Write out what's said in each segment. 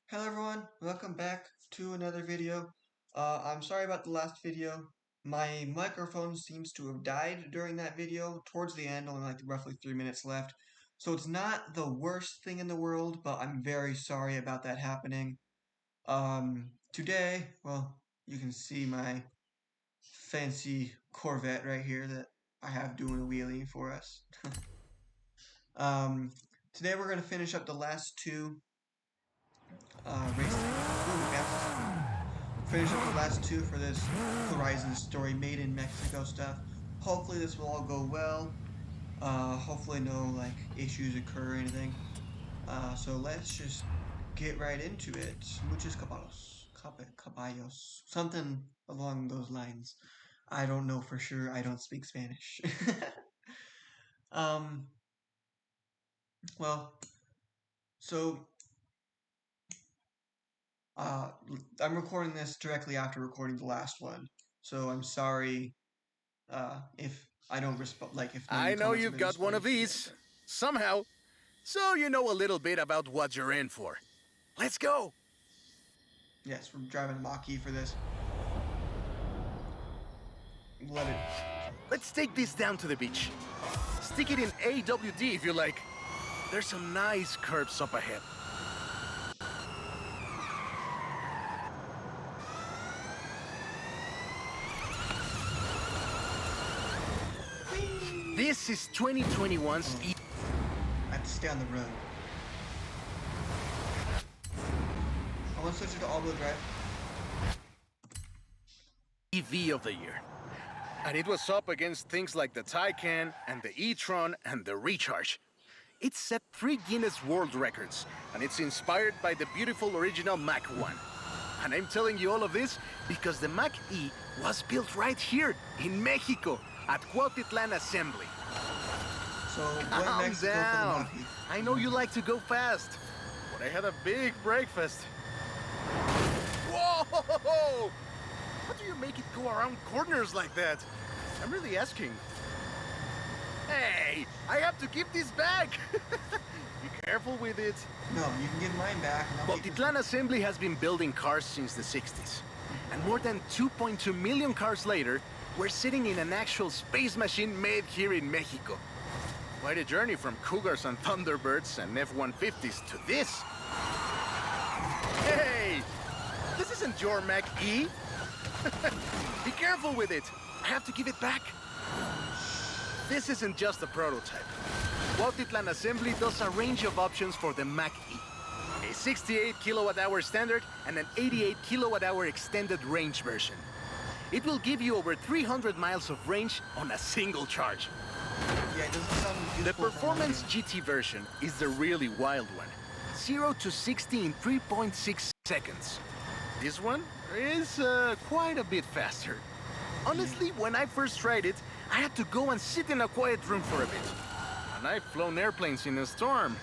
Hello everyone, welcome back to another video. I'm sorry about the last video. My microphone seems to have died during that video, towards the end, only like roughly 3 minutes left. So it's not the worst thing in the world, but I'm very sorry about that happening. Today, well, you can see my fancy Corvette right here that I have doing a wheelie for us. um, Today we're going to finish up the last two races. Ooh, finish up the last two for this Horizon story, made in Mexico stuff. Hopefully this will all go well. Hopefully no like issues occur or anything. So let's just get right into it. Muchos caballos, something along those lines. I don't know for sure. I don't speak Spanish. um. Well, so uh, I'm recording this directly after recording the last one. So I'm sorry if I don't respond, like if no I new know comments have you've been got one responded of to yet. these, somehow, so you know a little bit about what you're in for. Let's go! Yes, we're driving a Mach-E for this. Let it. Let's take this down to the beach. Stick it in AWD if you like. There's some nice curves up ahead. This is 2021's I have to stay on the road. I want to switch it to all-wheel drive. EV of the year. And it was up against things like the Taycan and the e-tron and the Recharge. It set 3 Guinness World Records, and it's inspired by the beautiful original Mach 1. And I'm telling you all of this because the Mach E was built right here in Mexico at Cuautitlan Assembly. So, what Calm Mexico down. for the Mach-E? I know you like to go fast, but I had a big breakfast. Whoa! How do you make it go around corners like that? I'm really asking. Hey, I have to keep this back. Be careful with it. No, you can give mine back. And I'll keep this. Cuautitlan Assembly has been building cars since the 60s. And more than 2.2 million cars later, we're sitting in an actual space machine made here in Mexico. Quite a journey from Cougars and Thunderbirds and F-150s to this. Hey! This isn't your Mach E. Be careful with it. I have to give it back. This isn't just a prototype. Cuautitlan Assembly does a range of options for the Mach E. A 68 kilowatt-hour standard and an 88 kilowatt-hour extended range version. It will give you over 300 miles of range on a single charge. Yeah, it doesn't sound The useful for Performance me. GT version is the really wild one. 0 to 60 in 3.6 seconds. This one is quite a bit faster. Honestly, when I first tried it, I had to go and sit in a quiet room for a bit. And I've flown airplanes in a storm.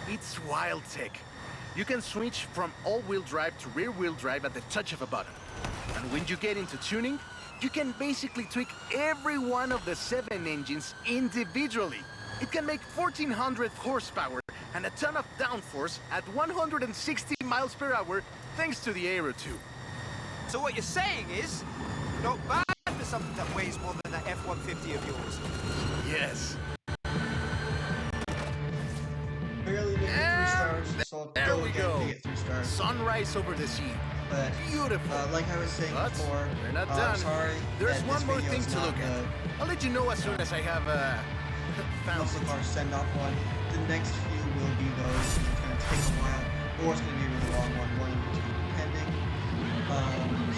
It's wild tech. You can switch from all-wheel drive to rear-wheel drive at the touch of a button. And when you get into tuning, you can basically tweak every one of the 7 engines individually. It can make 1400 horsepower and a ton of downforce at 160 miles per hour thanks to the Aero 2. So what you're saying is, not bad for something that weighs more than that F-150 of yours. Yes. Barely did get 3 stars, so I'll There go we again go. to get 3 stars. Sunrise over the sea. But Beautiful. like I was saying But before, we're not I'm done. sorry. There's that one this more video thing is to not look the at. I'll let you know as soon as I have found muscle it. car send-off one. The next few will be those. It's gonna take a while, or it's gonna be a really long one. One of the two, depending. So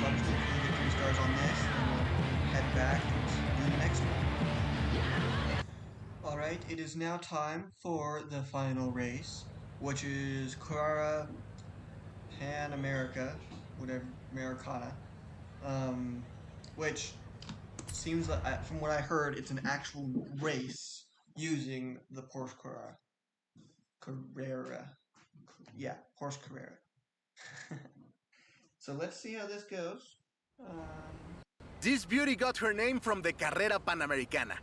I'm just gonna get 3 stars on this, and we'll head back and do the next one. Alright, it is now time for the final race, which is Carrera Pan America, whatever, Americana, which seems like, from what I heard, it's an actual race using the Porsche Carrera. Yeah, Porsche Carrera. So let's see how this goes. This beauty got her name from the Carrera Panamericana.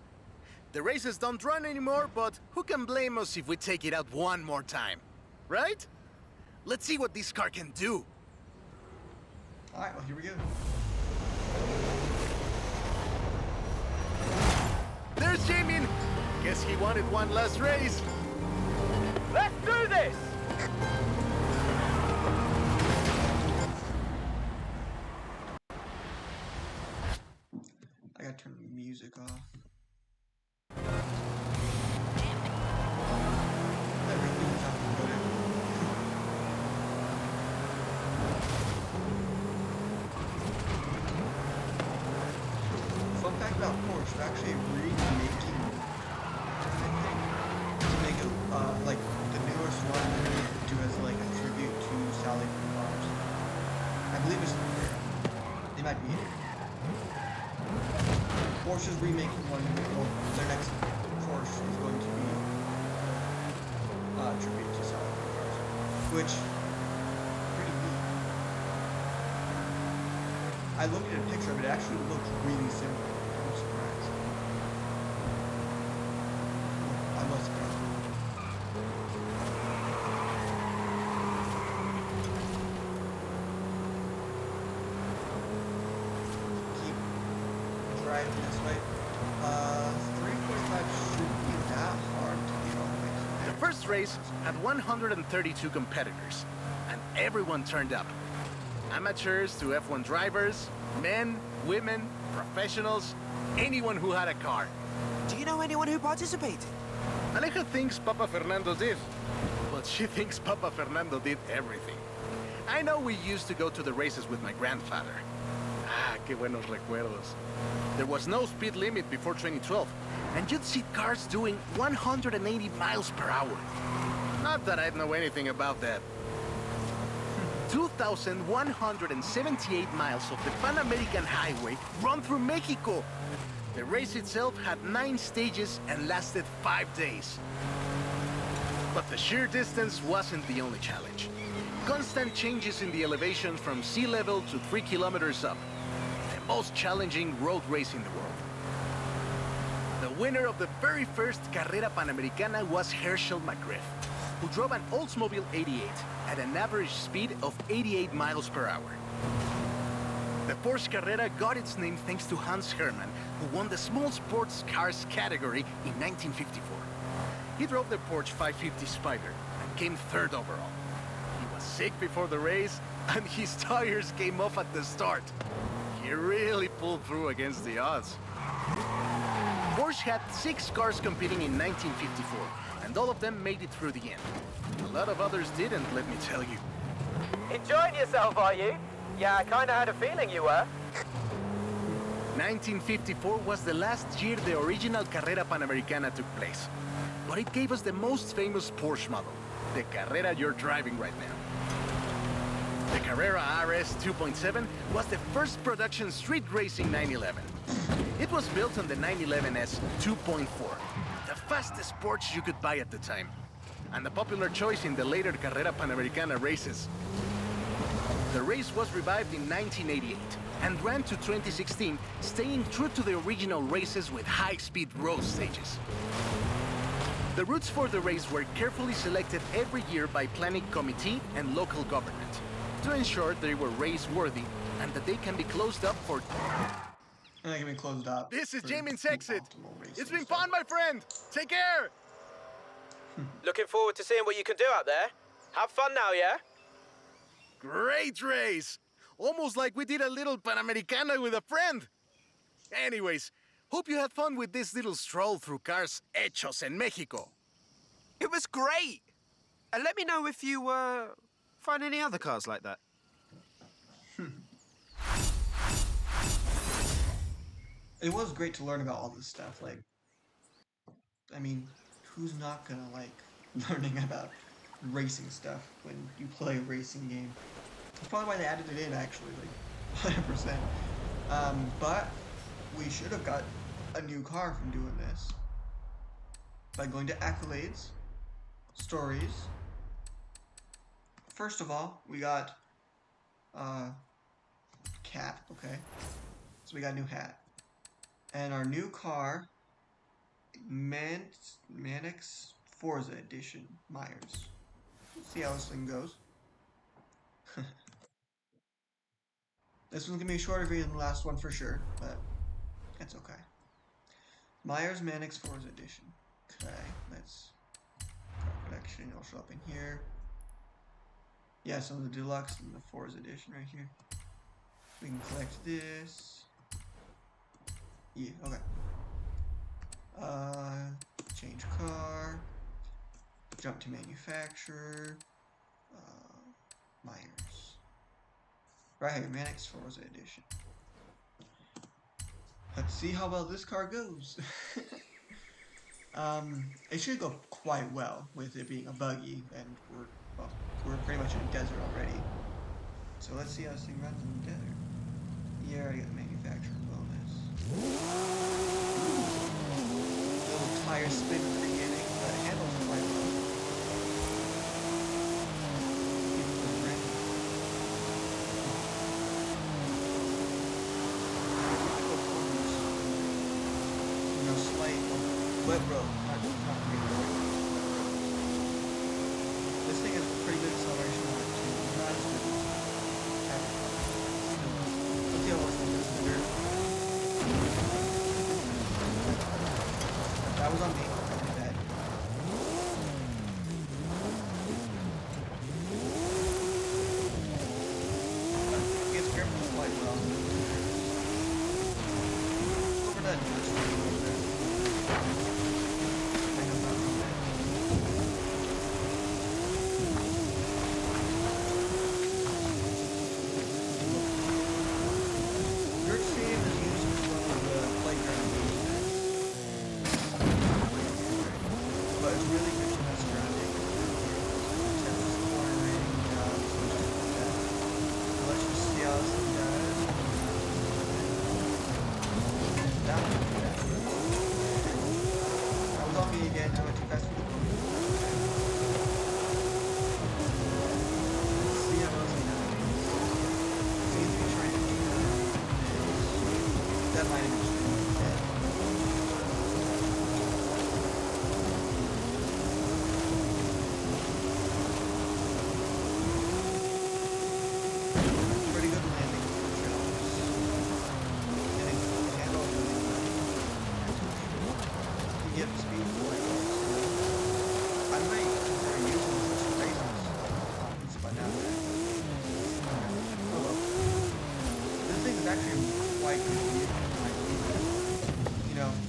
The races don't run anymore, but who can blame us if we take it out one more time? right? Let's see what this car can do. Alright, well, here we go. There's Jamin. Guess he wanted one last race. Let's do this! I gotta turn the music off. Everything's how to put it. Fun fact about Porsche, they're actually remaking, I think, to make it, like, the newest one they're gonna do as, like, a tribute to Sally from Cars. I believe it's, they might be. Porsche's remaking one, well, their next Porsche is going to be tribute to Sally from Cars, which, pretty neat. I looked at a picture of it, it actually looks really similar. I'm surprised. Well, I was surprised. Keep driving this way. 345 shouldn't be that hard to get all the way to The there. first race had 132 competitors, and everyone turned up. Amateurs to F1 drivers, men, women, professionals, anyone who had a car. Do you know anyone who participated? Aleja thinks Papa Fernando did, but she thinks Papa Fernando did everything. I know we used to go to the races with my grandfather. Ah, qué buenos recuerdos. There was no speed limit before 2012, and you'd see cars doing 180 miles per hour. Not that I'd know anything about that. 2,178 miles of the Pan American Highway run through Mexico. The race itself had 9 stages and lasted 5 days. But the sheer distance wasn't the only challenge. Constant changes in the elevation from sea level to 3 kilometers up. The most challenging road race in the world. The winner of the very first Carrera Panamericana was Herschel McGriff, who drove an Oldsmobile 88 at an average speed of 88 miles per hour. The Porsche Carrera got its name thanks to Hans Hermann, who won the small sports cars category in 1954. He drove the Porsche 550 Spider and came 3rd overall. He was sick before the race, and his tires came off at the start. He really pulled through against the odds. Porsche had 6 cars competing in 1954, and all of them made it through the end. A lot of others didn't, let me tell you. Enjoying yourself, are you? Yeah, I kinda had a feeling you were. 1954 was the last year the original Carrera Panamericana took place. But it gave us the most famous Porsche model, the Carrera you're driving right now. The Carrera RS 2.7 was the first production street racing 911. It was built on the 911S 2.4, the fastest Porsche you could buy at the time, and a popular choice in the later Carrera Panamericana races. The race was revived in 1988 and ran to 2016, staying true to the original races with high-speed road stages. The routes for the race were carefully selected every year by planning committee and local government to ensure they were race-worthy and that they can be closed up for... And they can be closed up. This is for Jamin's exit. optimal racing It's been stuff. fun, my friend. Take care. Looking forward to seeing what you can do out there. Have fun now, yeah? Great race. Almost like we did a little Panamericana with a friend. Anyways, hope you had fun with this little stroll through cars hechos en Mexico. It was great. And let me know if you, find any other cars like that. It was great to learn about all this stuff. Like, I mean, who's not gonna like learning about racing stuff when you play a racing game? That's probably why they added it in, actually, like 100%. But we should have got a new car from doing this by going to accolades, stories. First of all, we got cat. Okay, so we got a new hat. And our new car, Manix Forza Edition, Myers. Let's see how this thing goes. This one's gonna be a shorter video than the last one for sure, but that's okay. Myers Mannix Forza Edition. Okay, let's car collection. It'll show up in here. Yeah, so the deluxe and the Forza Edition right here. We can collect this. Yeah, okay. Change car. Jump to manufacturer. Myers. Right here, Mannix Forza Edition. Let's see how well this car goes. It should go quite well with it being a buggy, and we're pretty much in a desert already. So let's see how this thing runs in the desert. Yeah, I got the manufacturer bonus. Little tire spin at the beginning, but it handles quite well. Wet road, not really wet. This thing has pretty good acceleration on it too. Not as good as average. Let's see how well this thing goes in the dirt. That was on me. I did that. He gets careful quite well. Over that dirt street over there.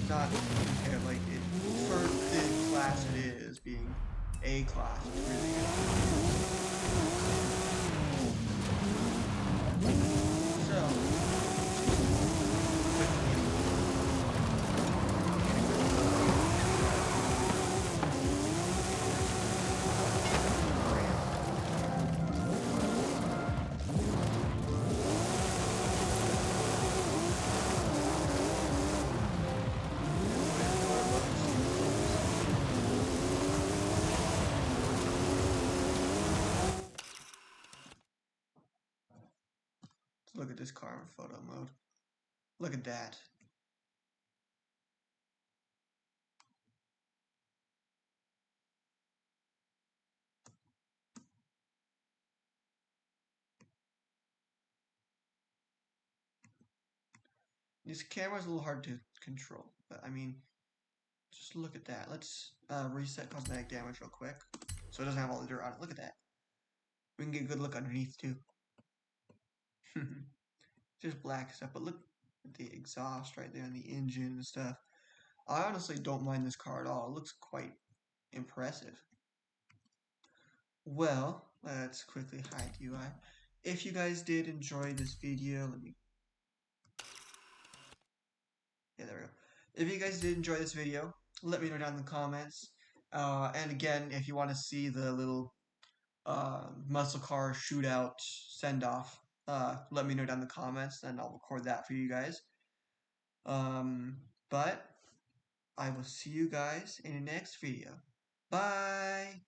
Not compare like it for the class it is being A class. It's really good. So look at this car in photo mode. Look at that. This camera's a little hard to control, but I mean, just look at that. Let's reset cosmetic damage real quick, so it doesn't have all the dirt on it. Look at that. We can get a good look underneath too. Just black stuff, but look at the exhaust right there and the engine and stuff. I honestly don't mind this car at all. It looks quite impressive. Well, let's quickly hide the UI. If you guys did enjoy this video, there we go. If you guys did enjoy this video, let me know down in the comments. And again, if you want to see the little muscle car shootout send-off, let me know down in the comments, and I'll record that for you guys. But I will see you guys in the next video. Bye!